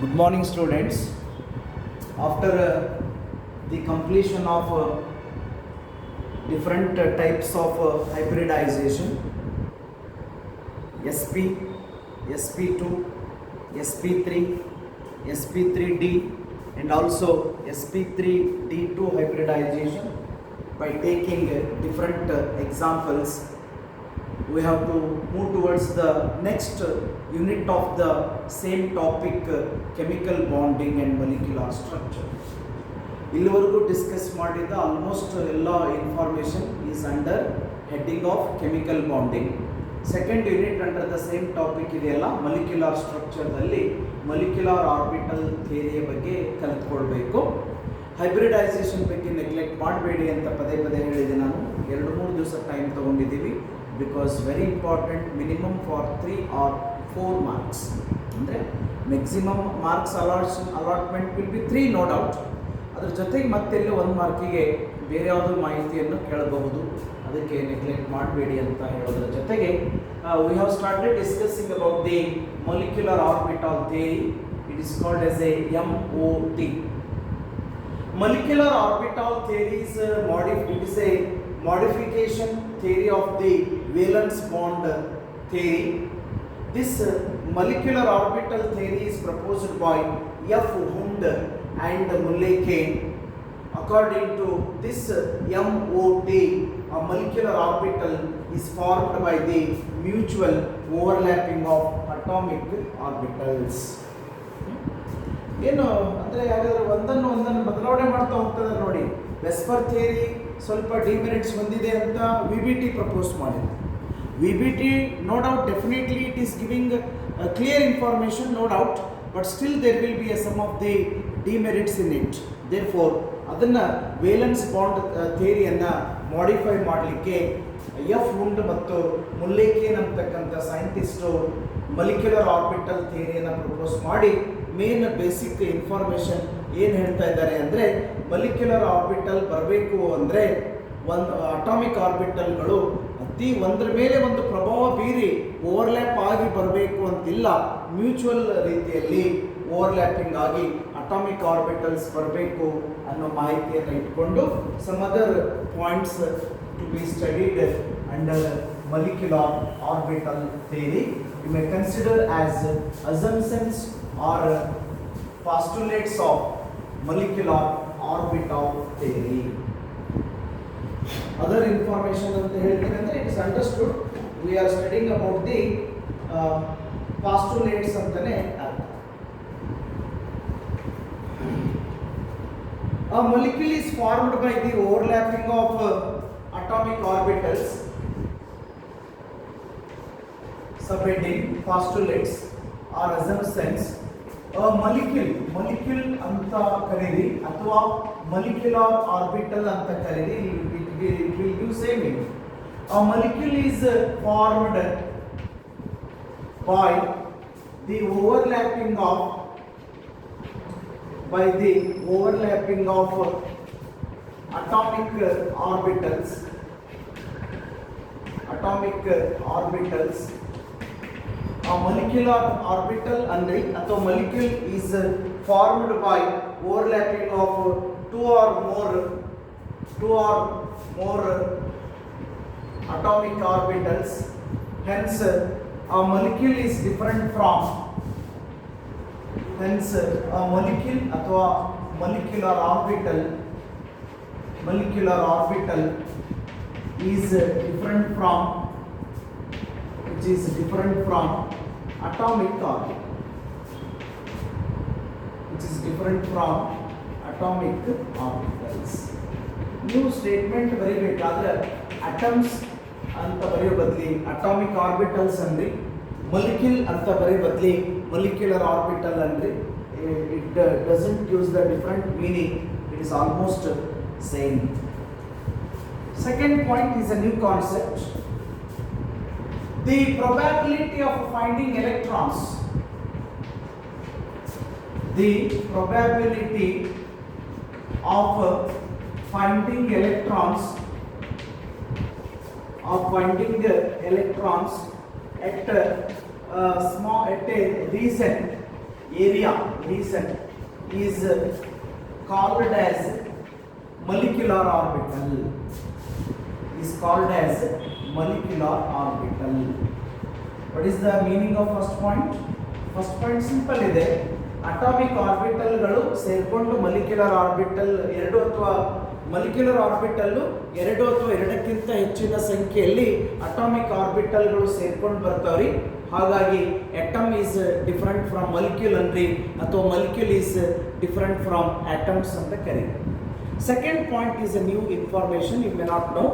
Good morning, students. After the completion of different types of hybridization, SP, SP2, SP3, SP3D, and also SP3D2 hybridization, by taking different examples, we have to move towards the next unit of the same topic, chemical bonding and molecular structure. ಇಲ್ಲಿವರೆಗೂ discuss ಮಾಡಿದ almost ಎಲ್ಲ information is under heading of chemical bonding. Second unit under the same topic ಇದೆಯಲ್ಲ, molecular ಸ್ಟ್ರಕ್ಚರ್ದಲ್ಲಿ molecular orbital ಥಿಯರಿಯ ಬಗ್ಗೆ ಕಲಿತ್ಕೊಳ್ಬೇಕು. Hybridisation ಬಗ್ಗೆ neglect ಮಾಡಬೇಡಿ ಅಂತ ಪದೇ ಪದೇ ಹೇಳಿದೆ ನಾನು. 2-3 ದಿವಸ ಟೈಮ್ ತೊಗೊಂಡಿದ್ದೀವಿ, because very important. Minimum for 3 or 4 marks, ಅಂದರೆ maximum marks allotment will be 3, no doubt. ಅದ್ರ ಜೊತೆಗೆ ಮತ್ತೆಲ್ಲಿ 1 ಮಾರ್ಕಿಗೆ ಬೇರೆ ಯಾವುದೋ ಮಾಹಿತಿಯನ್ನು ಕೇಳಬಹುದು, ಅದಕ್ಕೆ ನೆಗ್ಲೆಕ್ಟ್ ಮಾಡಬೇಡಿ ಅಂತ ಹೇಳೋದ್ರ ಜೊತೆಗೆ we have started discussing about the molecular orbital theory. It is called as A MOT. Molecular orbital theory is it is a modification theory of the valence bond theory. This molecular orbital theory is proposed by F. Hund and Mulliken. According to this MOT, a molecular orbital is formed by the mutual overlapping of atomic orbitals. ಏನು ಅಂದರೆ ಯಾವ್ದಾದ್ರು ಒಂದನ್ನು ಬದಲಾವಣೆ ಮಾಡ್ತಾ ಹೋಗ್ತದೆ ನೋಡಿ. ವೆಸ್ಪರ್ theory ಸ್ವಲ್ಪ demerits ಬಂದಿದೆ ಅಂತ VBT ಪ್ರಪೋಸ್ ಮಾಡಿದೆ. VBT no doubt, definitely it is giving clear information, no doubt, but still there will be some of the demerits in it. Therefore ಅದನ್ನು ವೇಲೆನ್ಸ್ ಬಾಂಡ್ ಥಿಯರಿಯನ್ನು ಮಾಡಿಫೈ ಮಾಡಲಿಕ್ಕೆ F. Hund ಮತ್ತು Mulliken ಅಂತಕ್ಕಂಥ scientist molecular orbital ಥಿಯರಿಯನ್ನು propose ಮಾಡಿ main basic information ಏನು ಹೇಳ್ತಾ ಇದ್ದಾರೆ ಅಂದರೆ, ಮೊಲಿಕ್ಯುಲರ್ ಆರ್ಬಿಟಲ್ ಬರಬೇಕು ಅಂದರೆ ಒಂದು ಅಟಾಮಿಕ್ ಆರ್ಬಿಟಲ್ಗಳು ಅತಿ ಒಂದರ ಮೇಲೆ ಒಂದು ಪ್ರಭಾವ ಬೀರಿ ಓವರ್ಲ್ಯಾಪ್ ಆಗಿ ಬರಬೇಕು ಅಂತಿಲ್ಲ, ಮ್ಯೂಚುವಲ್ ರೀತಿಯಲ್ಲಿ ಓವರ್ಲ್ಯಾಪಿಂಗ್ ಆಗಿ ಅಟಾಮಿಕ್ ಆರ್ಬಿಟಲ್ಸ್ ಬರಬೇಕು ಅನ್ನೋ ಮಾಹಿತಿಯನ್ನು ಇಟ್ಕೊಂಡು some other points to be studied under molecular orbital theory. You may consider as assumptions or postulates of molecular orbital theory. Other information ಅಂತ ಹೇಳ್ತೀನಿ ಅಂದರೆ, it is understood we are studying about the postulates ಅಂತಾನೆ ಅರ್ಥ. A molecule is formed by the overlapping of atomic orbitals. Subheading postulates or assumptions. A molecule ಅಂತ ಕರೀರಿ ಅಥವಾ molecular orbital ಅಂತ ಕರೀರಿ, it will give same meaning. A molecule is formed by the overlapping of atomic orbitals. A molecular orbital ಅಂದ್ರೆ ಅಥವಾ molecule is formed by overlapping of two or more atomic orbitals. Hence a molecule is different from a molecule ಅಥವಾ molecular orbital is different from atomic orbital, ನೀವು statement ಬರೀಬೇಕಾದ್ರೆ atoms ಅಂತ ಬರೆಯೋ ಬದಲಿ atomic orbitals ಅಂದ್ರಿ, molecule ಅಂತ ಬರೆಯೋ ಬದಲಿ molecular orbital ಅಂದ್ರಿ. It doesn't use the different meaning, it is almost same. Second point is a new concept. The probability of finding electrons. The probability of finding electrons at a region area reason is called as molecular orbital. Is called as molecular orbital. What is the meaning of first point? First point simple ಇದೆ. Atomic ಆರ್ಬಿಟಲ್ಗಳು ಸೇರಿಕೊಂಡು molecular orbital ಎರಡು ಅಥವಾ molecular orbital ಎರಡು ಅಥವಾ ಎರಡಕ್ಕಿಂತ ಹೆಚ್ಚಿನ ಸಂಖ್ಯೆಯಲ್ಲಿ atomic ಆರ್ಬಿಟಲ್ಗಳು ಸೇರ್ಕೊಂಡು ಬರ್ತಾವ್ರಿ. ಹಾಗಾಗಿ atom is different from molecule ಅಂದ್ರಿ ಅಥವಾ molecule is different from atoms ಅಂತ ಕರೀತಾರೆ. Second point is a new information you may not know.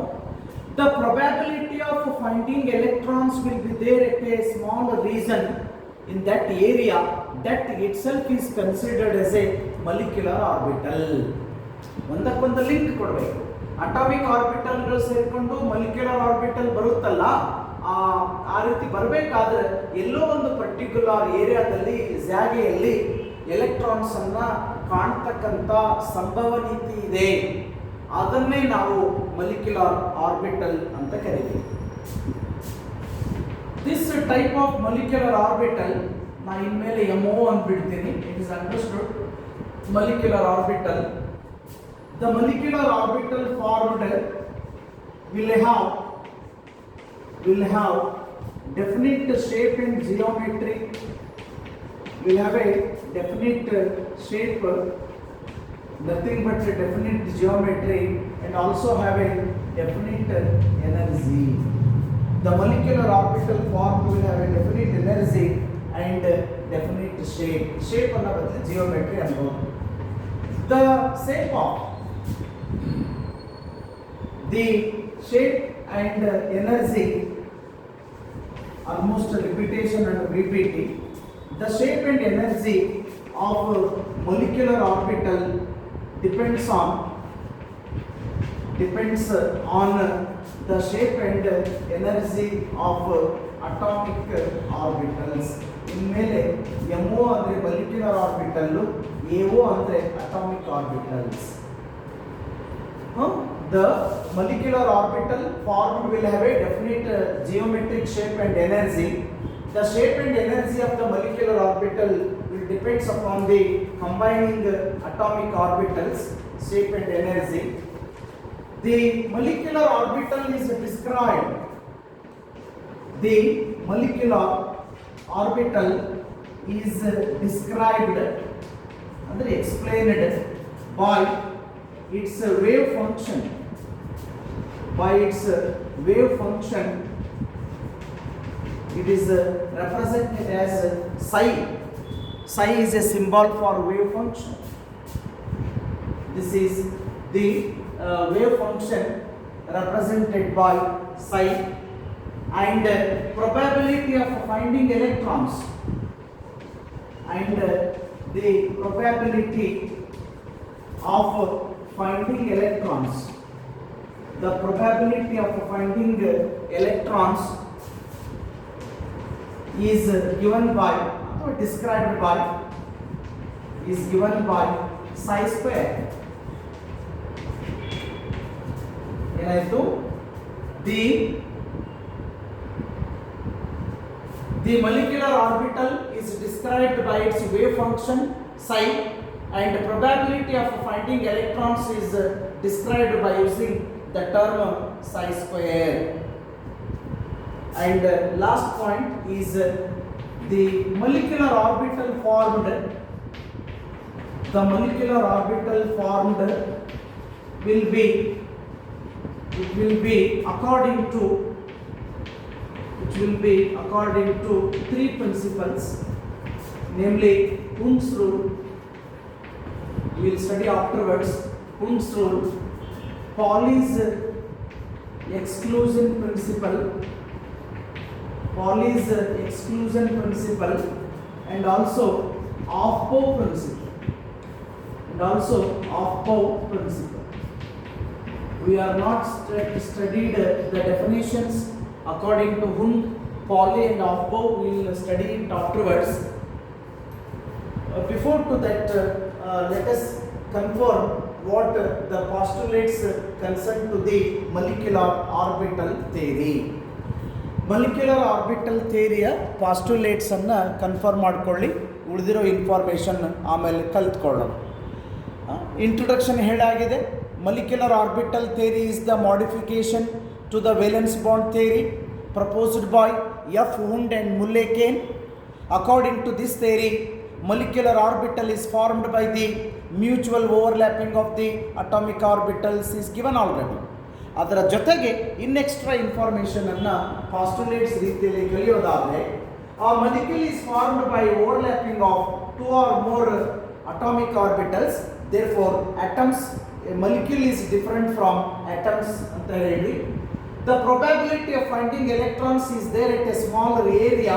The probability of finding electrons will be there at a small region in that area that itself is considered as a molecular orbital. ಒಂದಕ್ಕೊಂದು link ಕೊಡಬೇಕು. Atomic ಆರ್ಬಿಟಲ್ಗಳು ಸೇರಿಕೊಂಡು molecular orbital ಬರುತ್ತಲ್ಲ, ಆ ರೀತಿ ಬರಬೇಕಾದ್ರೆ ಎಲ್ಲೋ ಒಂದು particular ಏರಿಯಾದಲ್ಲಿ ಜಾಗೆಯಲ್ಲಿ electrons ಅನ್ನ ಕಾಣ್ತಕ್ಕಂಥ ಸಂಭವನೀಯತೆ ಇದೆ. ಅದನ್ನೇ ನಾವು ಮೊಲಿಕ್ಯುಲರ್ ಆರ್ಬಿಟಲ್ ಅಂತ ಕರೀತೀವಿ. This type of molecular orbital ನಾ ಇನ್ಮೇಲೆ MO ಅಂದ್ಬಿಡ್ತೀನಿ. It is understood. Molecular orbital, the molecular orbital formed will have definite shape and geometry, will have a definite shape, nothing but a definite geometry, and also have a definite energy. The molecular orbital form will have a definite energy and definite shape. Shape ಅನ್ನೋದು geometry ಅನ್ನೋದು. The shape of the shape and energy, almost repetition and repeating. The shape and energy of molecular orbital depends on the shape and energy of atomic orbitals. ಇನ್ಮೇಲೆ MO ಅಂದರೆ molecular orbital, AO ಅಂದರೆ atomic orbitals. The molecular orbital formed will have a definite geometric shape and energy. The shape and energy of the molecular orbital will depends upon the combining atomic orbitals, shape and energy. The molecular orbital is described. The molecular orbital is described and explained by its wave function. By its wave function, it is represented as psi. Psi is a symbol for wave function. This is the wave function represented by psi, and probability of finding electrons, and the probability of finding electrons. The probability of finding electrons is given by, or described by, is given by psi square. ಏನಾಯಿತು? The molecular orbital is described by its wave function psi, and the probability of finding electrons is described by using the term psi square. And last point is the molecular orbital formed. The molecular orbital formed will be according to three principles, namely Hund's rule. We will study afterwards. Hund's rule, Pauli's exclusion principle, and also off-bow principle. We are not studied the definitions according to Hund, Pauli and off-bow. We will study it afterwards. Before to that, let us confirm what the postulates concern to the molecular orbital theory. Molecular orbital theory postulates ಅನ್ನು confirm ಮಾಡ್ಕೊಳ್ಳಿ. ಉಳಿದಿರೋ information ಆಮೇಲೆ ಕಲ್ತ್ಕೊಳ್ಳೋಣ. Introduction ಹೇಳಾಗಿದೆ. Molecular orbital theory is the modification to the valence bond theory proposed by F. Hund and Mulliken. According to this theory, molecular orbital is formed by the mutual overlapping of the atomic orbitals is given already. ಅದರ ಜೊತೆಗೆ ಇನ್ extra information ಅನ್ನು postulates ರೀತಿಯಲ್ಲಿ ಕಲಿಯೋದಾದರೆ, ಆ molecule is formed by overlapping of 2 or more atomic orbitals. Therefore, atoms, a molecule is different from atoms ಅಂತ ಹೇಳಿ. The probability of finding electrons is there at a smaller area,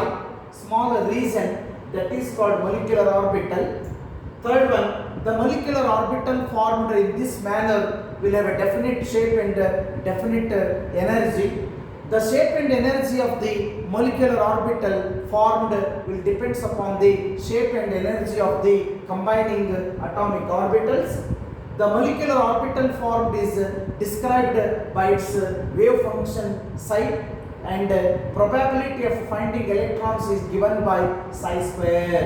smaller region, that is called molecular orbital. Third one, the molecular orbital formed in this manner will have a definite shape and definite energy. The shape and energy of the molecular orbital formed will depends upon the shape and energy of the combining atomic orbitals. The molecular orbital formed is described by its wave function psi, and probability of finding electrons is given by psi square.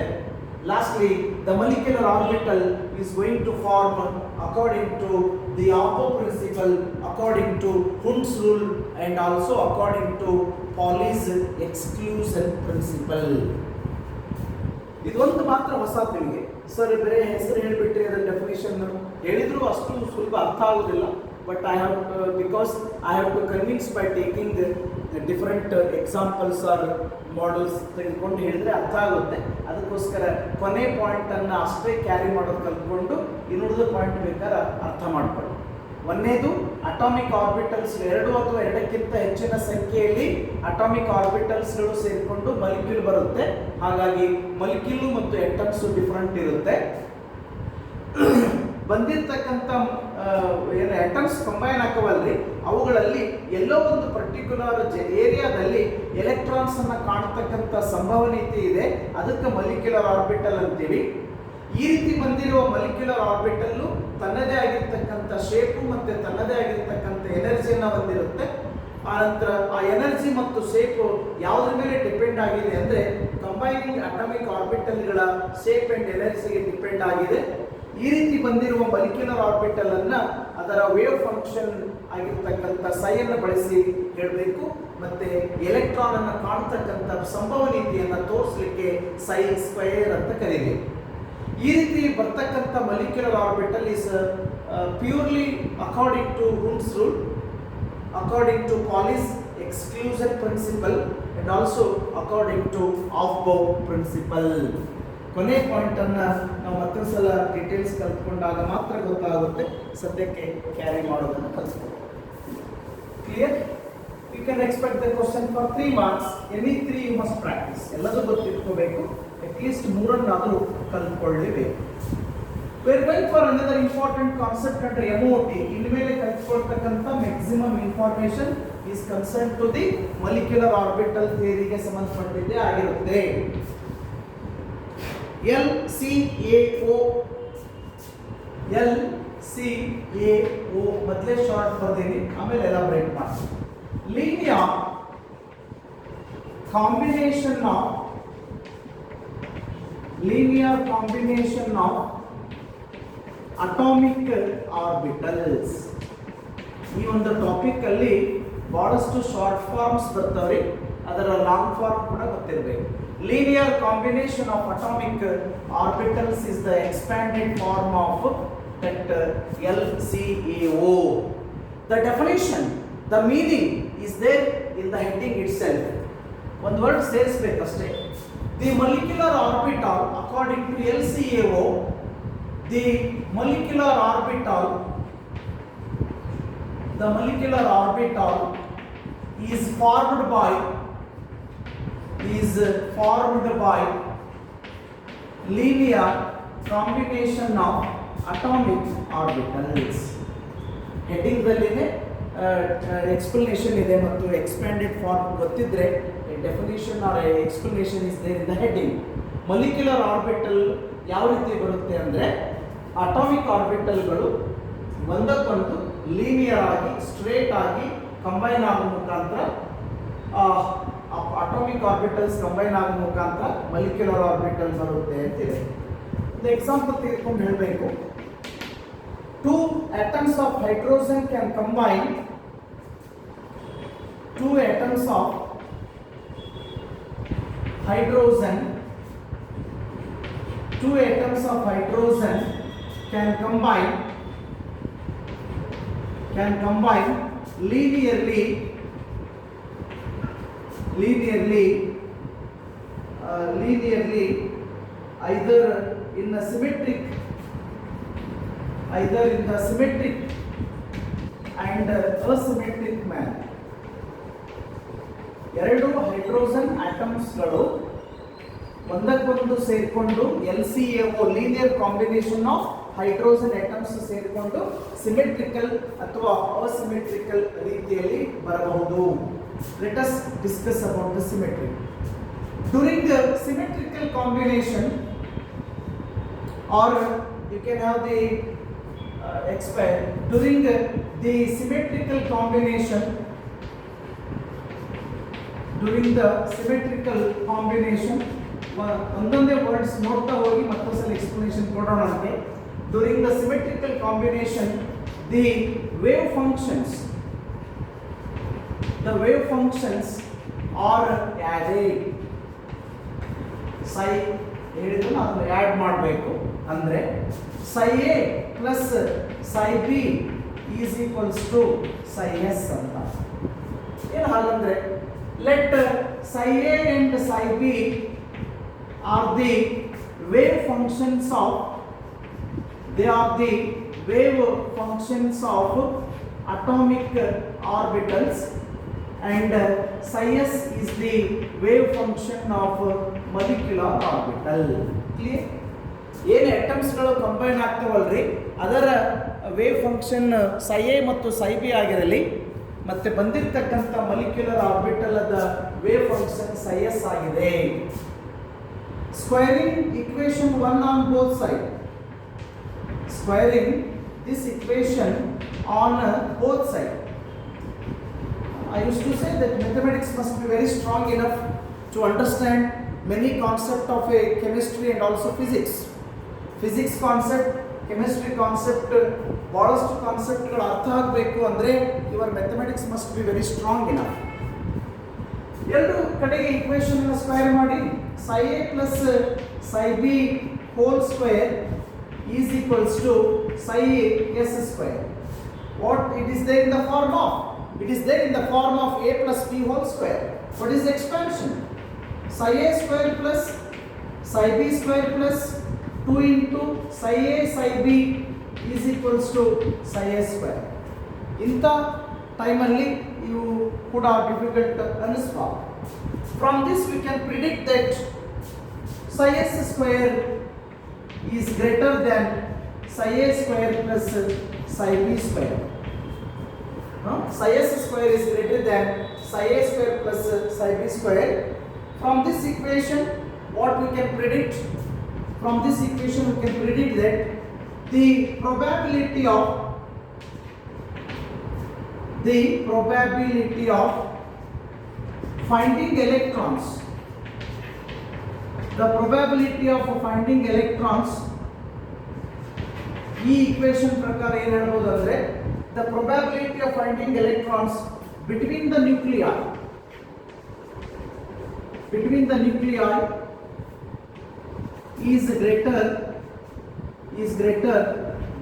Lastly, the molecular orbital is going to form according to the Apo principle, according to Hund's rule, and also according to Pauli's exclusion principle. ಇದೊಂದು ಮಾತ್ರ ಹೊಸ ನಿಮಗೆ sir, ಬೇರೆ ಹೆಸರು ಹೇಳಿಬಿಟ್ರಿ, ಅದರ definition ಹೇಳಿದ್ರು ಅಷ್ಟು ಸುಲಭ ಅರ್ಥ ಆಗೋದಿಲ್ಲ. But I have because I have to convince by taking different examples or models ತೆಗೆದುಕೊಂಡು ಹೇಳಿದ್ರೆ ಅರ್ಥ ಆಗುತ್ತೆ. ಅದಕ್ಕೋಸ್ಕರ ಕೊನೆ ಪಾಯಿಂಟನ್ನು ಅಷ್ಟೇ ಕ್ಯಾರಿ ಮಾಡೋದು ಕಲ್ತ್ಕೊಂಡು ಇನ್ನುಳಿದ ಪಾಯಿಂಟ್ ಬೇಕಾದ್ರೆ ಅರ್ಥ ಮಾಡ್ಕೊಳ್ಳಿ. ಒಂದನೇದು, ಅಟಾಮಿಕ್ ಆರ್ಬಿಟಲ್ಸ್ 2 ಅಥವಾ 2ಕ್ಕಿಂತ ಹೆಚ್ಚಿನ ಸಂಖ್ಯೆಯಲ್ಲಿ ಅಟಾಮಿಕ್ ಆರ್ಬಿಟಲ್ಸ್ಗಳು ಸೇರಿಕೊಂಡು ಮಾಲಿಕ್ಯೂಲ್ ಬರುತ್ತೆ. ಹಾಗಾಗಿ ಮಾಲಿಕ್ಯೂಲ್ ಮತ್ತು ಆಟಮ್ಸ್ ಡಿಫರೆಂಟ್ ಇರುತ್ತೆ. ಬಂದಿರತಕ್ಕಂಥ ಏನು ಆಟಮ್ಸ್ ಕಂಬೈನ್ ಹಾಕವಲ್ರಿ, ಅವುಗಳಲ್ಲಿ ಎಲ್ಲೋ ಒಂದು ಪರ್ಟಿಕ್ಯುಲರ್ ಏರಿಯಾದಲ್ಲಿ ಎಲೆಕ್ಟ್ರಾನ್ಸ್ ಅನ್ನು ಕಾಣತಕ್ಕಂಥ ಸಂಭವನೀಯತೆ ಇದೆ. ಅದಕ್ಕೆ ಮಾಲಿಕ್ಯುಲರ್ ಆರ್ಬಿಟಲ್ ಅಂತೀವಿ. ಈ ರೀತಿ ಬಂದಿರುವ ಮಾಲಿಕ್ಯುಲರ್ ಆರ್ಬಿಟಲ್ಲು ತನ್ನದೇ ಆಗಿರ್ತಕ್ಕಂಥ ಶೇಪು ಮತ್ತು ತನ್ನದೇ ಆಗಿರ್ತಕ್ಕಂಥ ಎನರ್ಜಿಯನ್ನು ಹೊಂದಿರುತ್ತೆ. ಆನಂತರ ಆ ಎನರ್ಜಿ ಮತ್ತು ಶೇಪು ಯಾವುದ್ರ ಮೇಲೆ ಡಿಪೆಂಡ್ ಆಗಿದೆ ಅಂದರೆ ಕಂಬೈನಿಂಗ್ ಅಟಾಮಿಕ್ ಆರ್ಬಿಟಲ್ಗಳ ಶೇಪ್ ಆ್ಯಂಡ್ ಎನರ್ಜಿಗೆ ಡಿಪೆಂಡ್ ಆಗಿದೆ. ಈ ರೀತಿ ಬಂದಿರುವ ಮಾಲಿಕ್ಯುಲರ್ ಆರ್ಬಿಟಲ್ ಅನ್ನು ಅದರ ವೇವ್ ಫಂಕ್ಷನ್ ಆಗಿರ್ತಕ್ಕಂಥ ಸೈಯನ್ನು ಬಳಸಿ ಹೇಳಬೇಕು. ಮತ್ತೆ ಎಲೆಕ್ಟ್ರಾನ್ ಅನ್ನು ಕಾಣತಕ್ಕಂಥ ಸಂಭವನೀಯತೆಯನ್ನು ತೋರಿಸಲಿಕ್ಕೆ ಸೈ ಸ್ಕ್ವೇರ್ ಅಂತ ಕರೀತೀವಿ. ಈ ರೀತಿ ಬರ್ತಕ್ಕಂಥ molecular orbital is purely according to Hund's rule, according to Pauli's exclusion principle, and also according to Aufbau principle. ಕೊನೆ ಪಾಯಿಂಟನ್ನು ನಾವು ಮತ್ತೊಂದು ಸಲ ಡೀಟೇಲ್ಸ್ ಕಲ್ತ್ಕೊಂಡಾಗ ಮಾತ್ರ ಗೊತ್ತಾಗುತ್ತೆ. ಸದ್ಯಕ್ಕೆ ಕ್ಯಾರಿ ಮಾಡೋದನ್ನು ಕಲಿಸ್ಕೊಂಡು clear. You can expect the question for 3 marks. Any 3 you must practice. ಎಲ್ಲದೂ ಗೊತ್ತಿಟ್ಕೋಬೇಕು, ಅಟ್ಲೀಸ್ಟ್ 3 ಕಲ್ತ್ಕೊಳ್ಳೇಬೇಕು. We are going for another important concept under MOT. ಇನ್ಮೇಲೆ ಕಲ್ತ್ಕೊಳ್ತಕ್ಕಂಥ maximum information is concern to the molecular orbital ಥಿಯರಿಗೆ ಸಂಬಂಧಪಟ್ಟಿದ್ದೇ ಆಗಿರುತ್ತೆ. LCAO ಮೊದಲೇ short ಬರ್ತೀನಿ, ಆಮೇಲೆ ಎಲಾಬ್ರೇಟ್ ಮಾಡಿ. Linear combination of atomic orbitals. ಈ ಒಂದು ಟಾಪಿಕ್ ಅಲ್ಲಿ ಬಹಳಷ್ಟು ಶಾರ್ಟ್ ಫಾರ್ಮ್ಸ್ ಬರ್ತಾವ್ರಿ, ಅದರ ಲಾಂಗ್ ಫಾರ್ಮ್ ಕೂಡ ಗೊತ್ತಿರಬೇಕು. Linear combination of atomic orbitals is the expanded form of that LCAO. The definition, the meaning is there in the heading itself. One word says ಬೇಕಷ್ಟೇ. The molecular orbital, according to LCAO, the molecular orbital is formed by linear combination of atomic orbitals. Heading ದಲ್ಲಿನೇ explanation ಇದೆ ಮತ್ತು expanded form ಗೊತ್ತಿದ್ರೆ definition or explanation is there in the heading. Molecular orbital ಯಾವ ರೀತಿ ಬರುತ್ತೆ ಅಂದರೆ, atomic ಆರ್ಬಿಟಲ್ಗಳು ಒಂದಕ್ಕೊಂದು linear ಆಗಿ ಸ್ಟ್ರೇಟ್ ಆಗಿ ಕಂಬೈನ್ ಆಗೋ ಮುಖಾಂತರ ಅಟಾಮಿಕ್ ಆರ್ಬಿಟಲ್ಸ್ ಕಂಬೈನ್ ಆಗೋ ಮುಖಾಂತರ ಮಾಲಿಕ್ಯುಲರ್ ಆರ್ಬಿಟಲ್ ಬರುತ್ತೆ ಅಂತಿದೆ. ಒಂದು ಎಕ್ಸಾಂಪಲ್ ತೆಗೆದುಕೊಂಡು ಹೇಳಬೇಕು. Two atoms of hydrogen can combine. Two atoms of hydrogen. Two atoms of hydrogen can combine linearly either in the symmetric and asymmetric manner. ಎರಡು ಹೈಡ್ರೋಜನ್ ಆಟಮ್ಸ್ಗಳು ಒಂದಕ್ಕೊಂದು ಸೇರಿಕೊಂಡು LCAO linear combination of hydrogen atoms ಸೇರಿಕೊಂಡು symmetrical ಅಥವಾ asymmetrical ರೀತಿಯಲ್ಲಿ ಬರಬಹುದು. Let us discuss about the symmetry. During the symmetrical combination, or you can have the during the symmetrical combination, ಒಂದೊಂದೇ words ನೋಡ್ತಾ ಹೋಗಿ ಮತ್ತೊಂದ್ಸಲ ಎಕ್ಸ್ಪ್ಲನೇಷನ್ ಕೊಡೋಣ ಅಂತೆ. During the symmetrical combination, the wave functions are added. psi ಹೇಳಿದ್ರು ಅದನ್ನು add ಮಾಡಬೇಕು. ಅಂದರೆ psi a plus psi b is equals to psi s ಅಂತ. ಏನು ಹಾಗಂದ್ರೆ let psi a and psi b are the wave functions of atomic orbitals, and psi s is the wave function of molecular orbital. Clear? ಏನು ಅಟಮ್ಸ್ಗಳು combine ಆಗ್ತಾವಲ್ರಿ ಅದರ wave function psi a ಮತ್ತು psi b ಆಗಿರಲಿ, ಮತ್ತೆ ಬಂದಿರತಕ್ಕಂಥ molecular orbital ಅದ wave function psi s ಆಗಿದೆ. Squaring equation 1 on both sides. Squaring this equation on both sides. I used to say that mathematics must be very strong enough to understand many concepts of a chemistry and also physics. Physics concept, chemistry concept, ಬಹಳಷ್ಟು ಕಾನ್ಸೆಪ್ಟ್ಗಳು ಅರ್ಥ ಆಗಬೇಕು ಅಂದರೆ your mathematics must be very strong enough. ಎರಡು ಕಡೆಗೆ equation ಅನ್ನು square ಮಾಡಿ psi a plus psi b whole square is equals to psi a s square. What it is there in the form of? It is there in the form of a plus b whole square. What is the expansion? Psi a square plus psi b square plus 2 into psi a psi b is equals to psi a square. ಇಂಥ ಟೈಮಲ್ಲಿ you could have difficult ಅನಿಸ್ಬಾ. From this we can predict that psi s square is greater than psi a square plus psi b square. Psi s square is greater than psi a square plus psi b square. From this equation what we can predict? From this equation we can predict that the probability of finding electrons, ಈ equation ಪ್ರಕಾರ ಏನು ಹೇಳ್ಬೋದು ಅಂದರೆ the probability of finding electrons between the nuclei is greater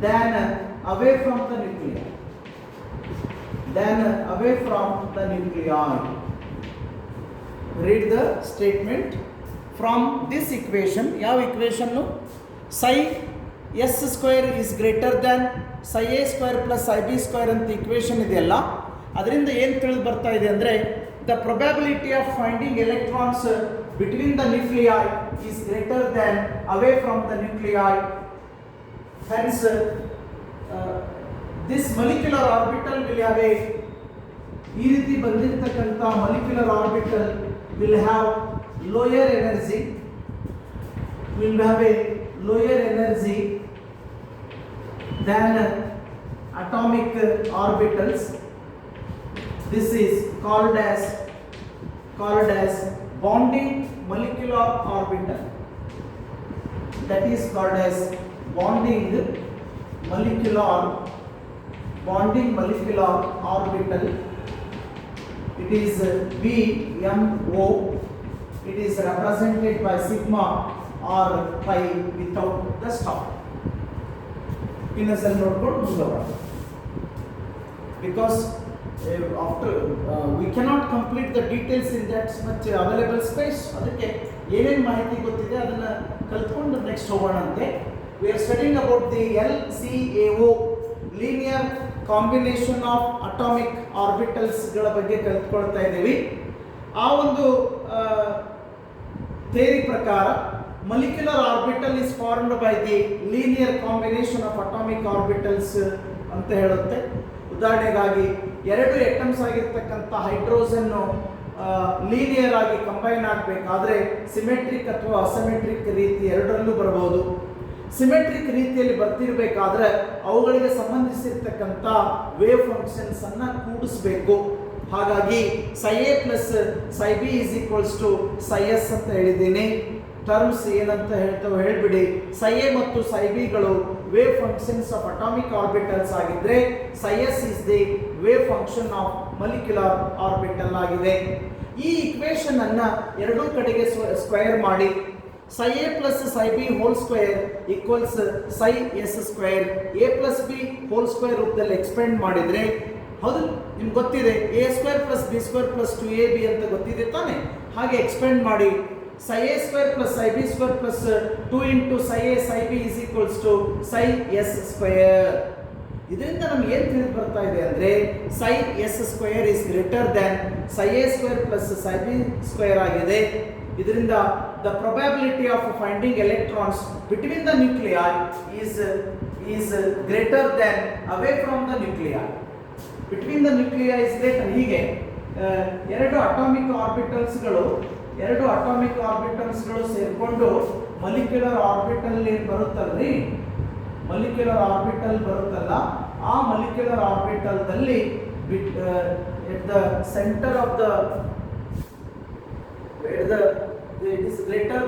than away from the nuclei. Read the statement. From this equation, ಯಾವ equation psi s square is greater than psi a square plus psi b square ಅಂತ equation ಇದೆಯಲ್ಲ, ಅದರಿಂದ ಏನು ತಿಳಿದು ಬರ್ತಾ ಇದೆ ಅಂದರೆ the probability of finding electrons between the nuclei is greater than away from the nuclei. Hence this molecular orbital will have a ಈ ರೀತಿ ಬಂದಿರತಕ್ಕಂಥ molecular orbital will have lower energy than atomic orbitals. This is called as called as bonding molecular orbital. That is called as bonding molecular orbital. It is BMO. It is represented by sigma or pi without the star. ಇನ್ನೊಂದ್ಸಲ ನೋಡ್ಕೊಂಡು ಮುಂದುವರ. Because after we cannot complete the details in that much available space. ಅದಕ್ಕೆ ಏನೇನು ಮಾಹಿತಿ ಗೊತ್ತಿದೆ ಅದನ್ನ ಕಲ್ತ್ಕೊಂಡು next ಹೋಗೋಣಂತೆ. We are studying about the LCAO, linear combination of atomic orbitals ಗಳ ಬಗ್ಗೆ ಕಲ್ತ್ಕೊಳ್ತಾ ಇದ್ದೀವಿ. ಆ ಒಂದು ಥಿಯರಿ ಪ್ರಕಾರ molecular orbital is formed by the linear combination of atomic orbitals ಅಂತ ಹೇಳುತ್ತೆ. ಉದಾಹರಣೆಗಾಗಿ ಎರಡು ಎಟಮ್ಸ್ ಆಗಿರ್ತಕ್ಕಂಥ ಹೈಡ್ರೋಜನ್ ಲೀನಿಯರ್ ಆಗಿ ಕಂಬೈನ್ ಆಗಬೇಕಾದ್ರೆ ಸಿಮೆಟ್ರಿಕ್ ಅಥವಾ ಅಸಿಮೆಟ್ರಿಕ್ ರೀತಿ ಎರಡರಲ್ಲೂ ಬರಬಹುದು. ಸಿಮೆಟ್ರಿಕ್ ರೀತಿಯಲ್ಲಿ ಬರ್ತಿರಬೇಕಾದ್ರೆ ಅವುಗಳಿಗೆ ಸಂಬಂಧಿಸಿರ್ತಕ್ಕಂಥ ವೇವ್ ಫಂಕ್ಷನ್ಸ್ ಅನ್ನ ಕೂಡಿಸಬೇಕು. ಹಾಗಾಗಿ psi a plus psi b is equals to psi s ಅಂತ ಹೇಳಿದ್ದೀನಿ. ಟರ್ಮ್ಸ್ ಏನಂತ ಹೇಳ್ಬಿಡಿ. psi a ಮತ್ತು psi b ಗಳು wave functions of atomic orbitals ಆಗಿದ್ರೆ psi s is the wave function of molecular orbital ಆಗಿದೆ. ಈ ಇಕ್ವೇಶನ್ ಅನ್ನ ಎರಡೂ ಕಡೆಗೆ ಸ್ಕ್ವೇರ್ ಮಾಡಿ psi a plus psi b whole square equals psi s square a plus b whole square ರೂಪದಲ್ಲಿ expend ಮಾಡಿದ್ರೆ, ಹೌದು ನಿಮ್ಗೆ ಗೊತ್ತಿದೆ a square plus b square plus 2ab ಅಂತ ಗೊತ್ತಿದೆ ತಾನೆ. ಹಾಗೆ ಎಕ್ಸ್ಪೆಂಡ್ ಮಾಡಿ psi a square plus psi b square plus 2 into psi a psi b is equals to psi s square. ಇದರಿಂದ ನಮಗೆ ಏನು ತಿಳಿದು ಬರ್ತಾ ಇದೆ ಅಂದ್ರೆ psi s square is greater than psi a square plus psi b square ಆಗಿದೆ. ಇದರಿಂದ the probability of finding electrons between the nuclei is greater than away from the nuclei. Between the nuclei is greater. ಹೀಗೆ ಎರಡು atomic ಆರ್ಬಿಟಲ್ಸ್ಗಳು ಸೇರಿಕೊಂಡು molecular orbital ಏನು ಬರುತ್ತಲ್ರಿ, molecular orbital ಬರುತ್ತಲ್ಲ, ಆ molecular ಆರ್ಬಿಟಲ್ದಲ್ಲಿ at the center of the it is greater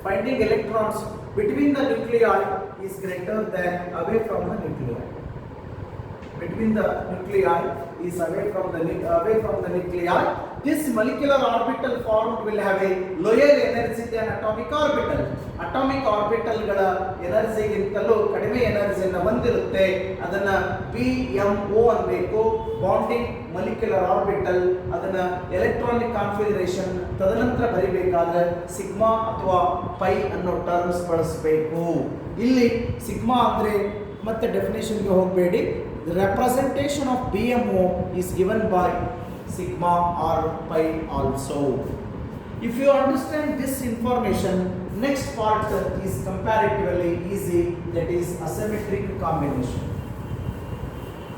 finding electrons between the nuclei is greater than away from the nuclei. Between the nuclei is away from the nuclei. This molecular orbital formed will have a lower energy than atomic orbital. Atomic orbital ಗಳ ಎನರ್ಜಿಗಿಂತಲೂ ಕಡಿಮೆ ಎನರ್ಜಿಯನ್ನು ಹೊಂದಿರುತ್ತೆ. ಅದನ್ನ BMO ಅನ್ಬೇಕು, bonding molecular orbital. ಅದನ್ನ electronic configuration ತದನಂತರ ಬರಿಬೇಕಾದ್ರೆ sigma ಅಥವಾ pi ಅನ್ನೋ terms ಬಳಸಬೇಕು. ಇಲ್ಲಿ ಸಿಗ್ಮಾ ಅಂದ್ರೆ ಮತ್ತೆ ಡೆಫಿನೇಷನ್ಗೆ ಹೋಗಬೇಡಿ. The representation of BMO is given by sigma or pi also. If you understand this information, next part is comparatively easy, that is asymmetric combination.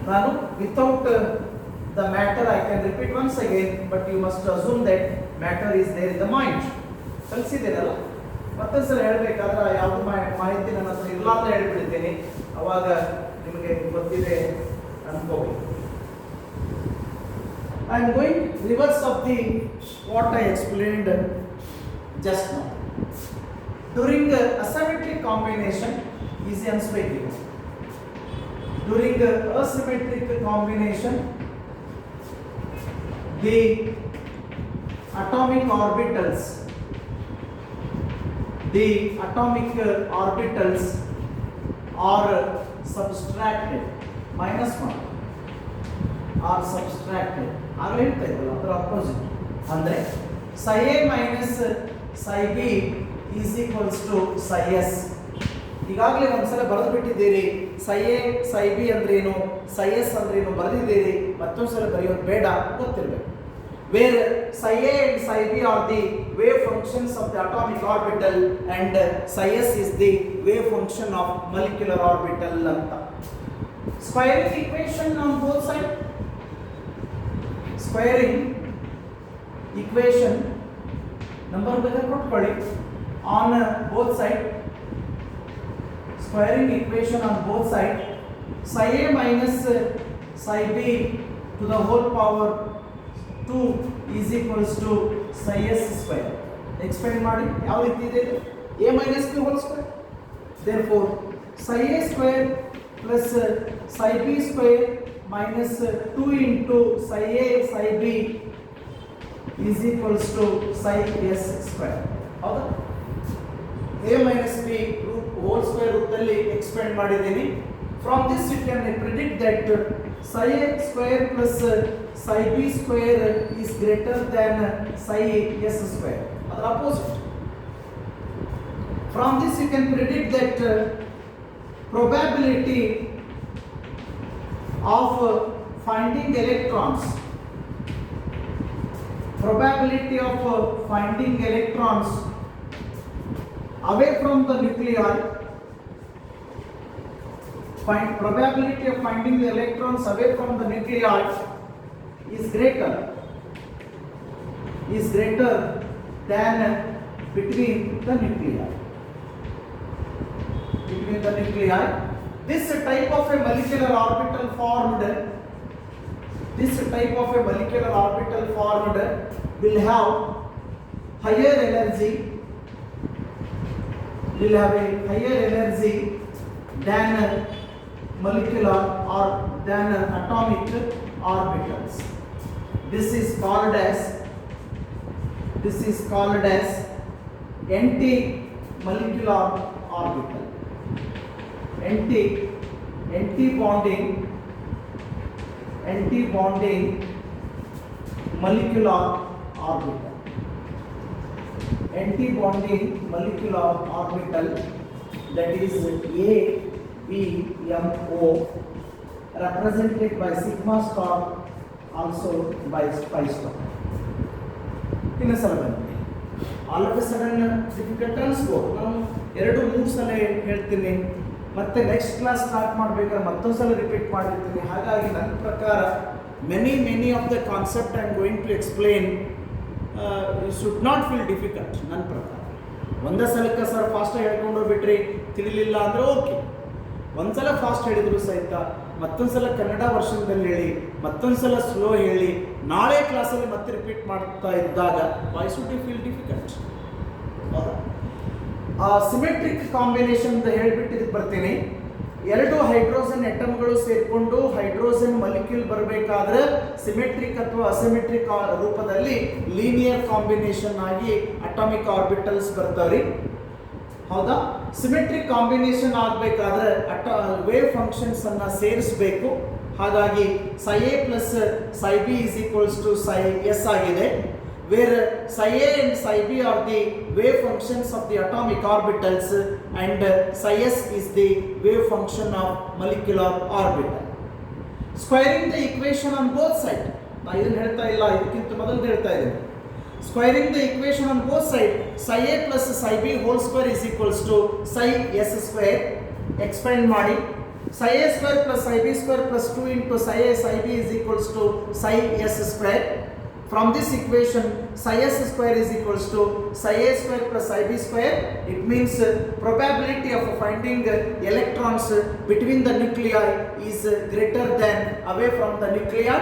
Now without the matter I can repeat once again, but you must assume that matter is there in the mind. ಕಲಿಸಿದ್ದೀರಲ್ಲ, ಮತ್ತೊಂದ್ಸಲ ಹೇಳಬೇಕಾದ್ರೆ ಯಾವುದು ಮಾಹಿತಿ ನನ್ನ ಹತ್ರ ಇರಲಾರ್ದ ಹೇಳ್ಬಿಡ್ತೇನೆ, ಅವಾಗ ನಿಮಗೆ ಗೊತ್ತಿದೆ ಅನ್ಕೋಬೇಕು. I am going reverse of the what I explained just now. During asymmetric combination, easy answer. During asymmetric combination, the atomic orbitals are subtracted, -1 are subtracted. ಆಗಲೇ ಹೇಳ್ತಾ ಇದ್ದಲ್ಲ, ಅದರ ಅಪೋಸಿಟ್ ಅಂದರೆ psi a minus psi b is equals to psi s. ಈಗಾಗಲೇ ಒಂದ್ಸಲ ಬರೆದು ಬಿಟ್ಟಿದ್ದೀರಿ. psi a psi b ಅಂದ್ರೇನು, psi s ಅಂದ್ರೇನು ಬರೆದಿದ್ದೀರಿ. ಮತ್ತೊಂದ್ಸಲ ಬರೆಯೋದು ಬೇಡ, ಗೊತ್ತಿರಬೇಕು. Where psi a and psi b are the wave functions of the atomic orbital and psi s is the wave function of molecular orbital ಅಂತ. Squaring equation on both sides. Squaring equation number ಬೇಕಾದ್ರೆ ಕೊಟ್ಕೊಳ್ಳಿ on both sides. Squaring equation on both sides. Psi a minus psi b to the whole power 2 is equals to psi s square. Expand ಮಾಡಿ ಯಾವ ರೀತಿ ಇದೆ a minus b whole square. Therefore psi a square plus psi b square minus 2 into psi a psi b is equals to psi s square. ಹೌದಾ? a minus b whole square ರೂಪದಲ್ಲಿ expand ಮಾಡಿದ್ದೀನಿ. From this you can predict that psi a square plus psi b square is greater than psi s square. Other opposite. From this you can predict that probability of finding electrons away from the nuclei, probability of finding the electrons away from the nuclei is greater than between the nuclei. This type of a molecular orbital formed will have higher energy, than molecular or than atomic orbitals. This is called as anti-molecular orbital. Anti-bonding molecular orbital. Anti-bonding molecular orbital, that is ABMO, represented by sigma star, also by pi star. In a sudden, all of a sudden difficult transport. ನಾನು 2-3 ಸಲ ಹೇಳ್ತೀನಿ, ಮತ್ತೆ next class start ಮಾಡಬೇಕಾದ್ರೆ ಮತ್ತೊಂದು ಸಲ repeat ಮಾಡಿರ್ತೀನಿ. ಹಾಗಾಗಿ ನನ್ನ ಪ್ರಕಾರ many of the concept I am going to explain you should not feel difficult. ನನ್ನ ಪ್ರಕಾರ ಒಂದೇ ಸಲಕ್ಕೆ ಸರ್ ಫಾಸ್ಟ್ ಹೇಳ್ಕೊಂಡು ಹೋಗ್ಬಿಟ್ರಿ ತಿಳಿಲಿಲ್ಲ ಅಂದರೆ ಓಕೆ, ಒಂದ್ಸಲ ಫಾಸ್ಟ್ ಹೇಳಿದ್ರು ಸಹಿತ ಮತ್ತೊಂದ್ಸಲ ಕನ್ನಡ ವರ್ಷನ್ದಲ್ಲಿ ಹೇಳಿ, ಮತ್ತೊಂದ್ಸಲ ಸ್ಲೋ ಹೇಳಿ, ನಾಳೆ ಕ್ಲಾಸಲ್ಲಿ ಮತ್ತೆ ರಿಪೀಟ್ ಮಾಡ್ತಾ ಇದ್ದಾಗ why should you feel difficult? Symmetric combination ಅಂತ ಹೇಳ್ಬಿಟ್ಟು ಇದಕ್ಕೆ ಬರ್ತೀನಿ. 2 ಹೈಡ್ರೋಜನ್ ಅಟಮ್ಗಳು ಸೇರಿಕೊಂಡು ಹೈಡ್ರೋಜನ್ ಮಾಲಿಕ್ಯೂಲ್ ಬರಬೇಕಾದ್ರೆ ಸಿಮೆಟ್ರಿಕ್ ಅಥವಾ ಅಸಿಮೆಟ್ರಿಕ್ ರೂಪದಲ್ಲಿ ಲೀನಿಯರ್ ಕಾಂಬಿನೇಷನ್ ಆಗಿ ಅಟಾಮಿಕ್ ಆರ್ಬಿಟಲ್ಸ್ ಬರ್ತಾವ್ರಿ. ಹೌದಾ? ಸಿಮೆಟ್ರಿಕ್ ಕಾಂಬಿನೇಷನ್ ಆಗಬೇಕಾದ್ರೆ ವೇವ್ ಫಂಕ್ಷನ್ಸ್ ಅನ್ನ ಸೇರಿಸಬೇಕು. ಹಾಗಾಗಿ psi a plus psi b is equals to psi s ಆಗಿದೆ. Where psi a and psi b are the wave functions of the atomic orbitals and psi s is the wave function of molecular orbital. Squaring the equation on both sides. ನಾನು ಇದನ್ನು ಹೇಳ್ತಾ ಇಲ್ಲ, ಇದಕ್ಕಿಂತ ಮೊದಲು ಹೇಳ್ತಾ ಇದ್ದೀನಿ. Squaring the equation on both sides, psi a plus psi b whole square is equals to psi s square. Expand ಮಾಡಿ psi a square plus psi b square plus 2 into psi a psi b is equals to psi s square. From this equation, psi s square is equals to psi a square plus psi b square. It means probability of finding electrons between the nuclei is greater than away from the nuclei.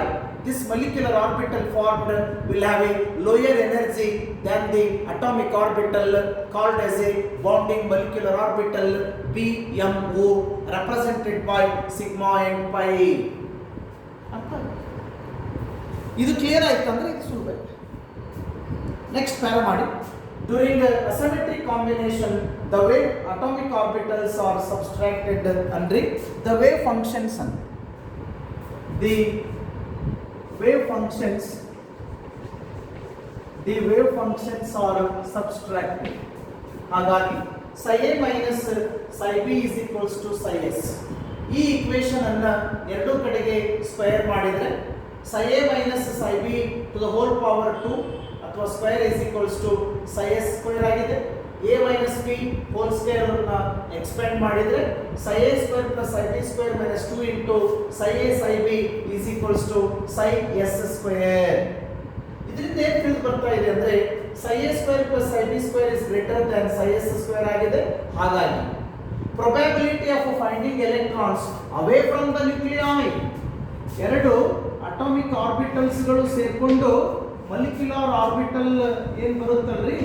This molecular orbital formed will have a lower energy than the atomic orbital called as a bonding molecular orbital BMO, represented by sigma and pi. ಇದು clear ಆಯ್ತು ಅಂದ್ರೆ ಇದು ಸುಲಭ. Next para ಮಾಡಿ. During asymmetric combination the wave atomic orbitals are subtracted ಅಂದ್ರೆ the wave functions are subtracted. ಹಾಗಾಗಿ psi a minus psi b is equals to psi s. ಈ equation ಅನ್ನ ಎರಡೂ ಕಡೆಗೆ ಸ್ಕ್ವೇರ್ ಮಾಡಿದ್ರೆ psi a minus psi b to the whole power 2 ಅಥವಾ square is equals to psi s square ಆಗಿದೆ. a minus b whole square ಅನ್ನು expand ಮಾಡಿದ್ರೆ psi a square plus psi b square minus 2 into psi a psi b is equals to psi s square. ಇದರಿಂದ ಏನು ತಿಳಿದು ಬರ್ತಾ ಇದೆ ಅಂದ್ರೆ psi a square plus psi b square is greater than psi s square ಆಗಿದೆ. ಹಾಗಾಗಿ probability of finding electrons away from the nuclei, ಎರಡು atomic orbitals ಗಳು ಸೇರಿಕೊಂಡು ಮಲಿಕ್ಯುಲರ್ ಆರ್ಬಿಟಲ್ ಏನು ಬರುತ್ತಲ್ರಿ,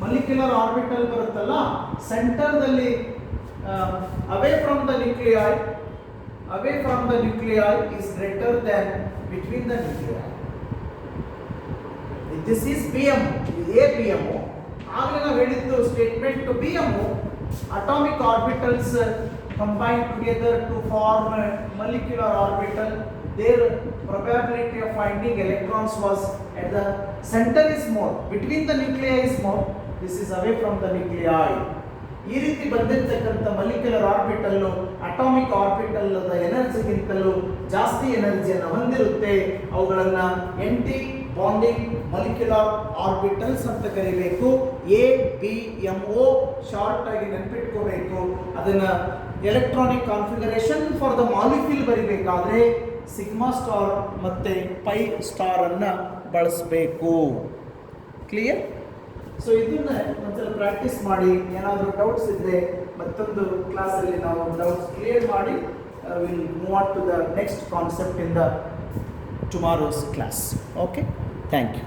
ಮಲಿಕ್ಯುಲರ್ ಆರ್ಬಿಟಲ್ ಬರುತ್ತಲ್ಲ, ಸೆಂಟರ್ದಲ್ಲಿ away from the nuclei is greater than between the nuclei. This is BMO, A BMO. ಆಗಲೇ ನಾವು ಹೇಳಿದ್ದು statement to BMO, atomic orbitals combine together to form a molecular orbital. Their probability of finding electrons was at the center is more, between the nuclei is more, this is away from the nuclei. ಈ ರೀತಿ ಬಂದಿರತಕ್ಕಂಥ ಮಲಿಕ್ಯುಲರ್ orbital atomic orbital ಎನರ್ಜಿಗಿಂತಲೂ ಜಾಸ್ತಿ ಎನರ್ಜಿಯನ್ನು ಹೊಂದಿರುತ್ತೆ. ಅವುಗಳನ್ನು aunty bonding ಮಲಿಕ್ಯುಲರ್ orbitals ಅಂತ ಕರಿಬೇಕು. ABMO short ಆಗಿ ನೆನಪಿಟ್ಕೋಬೇಕು. ಅದನ್ನ electronic configuration for the molecule ಬರಿಬೇಕಾದ್ರೆ ಸಿಗ್ಮಾ ಸ್ಟಾರ್ ಮತ್ತೆ ಪೈ ಸ್ಟಾರ್ ಅನ್ನ ಬಳಸಬೇಕು. ಕ್ಲಿಯರ್? ಸೊ ಇದನ್ನ ಒಂದ್ಸಲ ಪ್ರಾಕ್ಟೀಸ್ ಮಾಡಿ. ಏನಾದರೂ ಡೌಟ್ಸ್ ಇದ್ದರೆ ಮತ್ತೊಂದು ಕ್ಲಾಸಲ್ಲಿ ನಾವು ಡೌಟ್ಸ್ ಕ್ಲಿಯರ್ ಮಾಡಿ will move on to the next concept in the tomorrow's class. Okay, thank you.